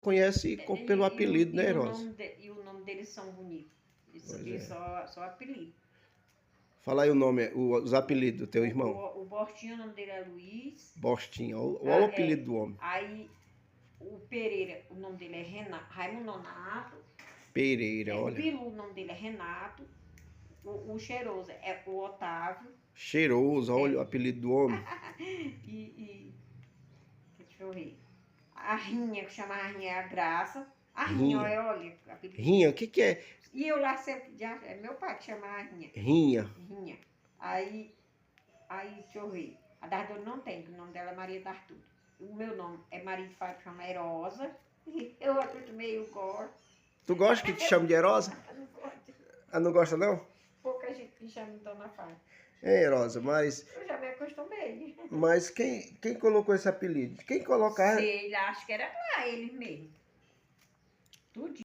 conhece pelo apelido, né, E Rosa? o nome deles são bonitos. Isso Pois aqui é. só apelido. Fala aí o nome, os apelidos do teu irmão. O Bortinho, o nome dele é Luiz. Bostinha, olha o apelido do homem. Aí o Pereira, o nome dele é Raimundo Nonato. Pereira, O olha. Bilu, o nome dele é Renato. O Cheiroso é o Otávio. Cheiroso, olha o apelido do homem. Deixa eu ver. A Rinha, que chama a Rinha, é a Graça. A Rinha, Rinha. olha. Apelido. Rinha, o que é? E eu lá sempre, é meu pai que chama a Rinha. Rinha. Rinha. Aí, deixa eu ver. A Dardona não tem, que o nome dela é Maria D'Artur. O meu nome é Maria de Fátima, chama Erosa. Eu acostumei, eu gosto. Tu gosta que te chame de Erosa? Eu não gosto. Ah, não gosta não? Pouca gente me chama Dona Fátima. É, Erosa, mas Eu já me acostumei. quem colocou esse apelido? Quem colocar Sei lá, acho que era lá eles mesmo. Tudo.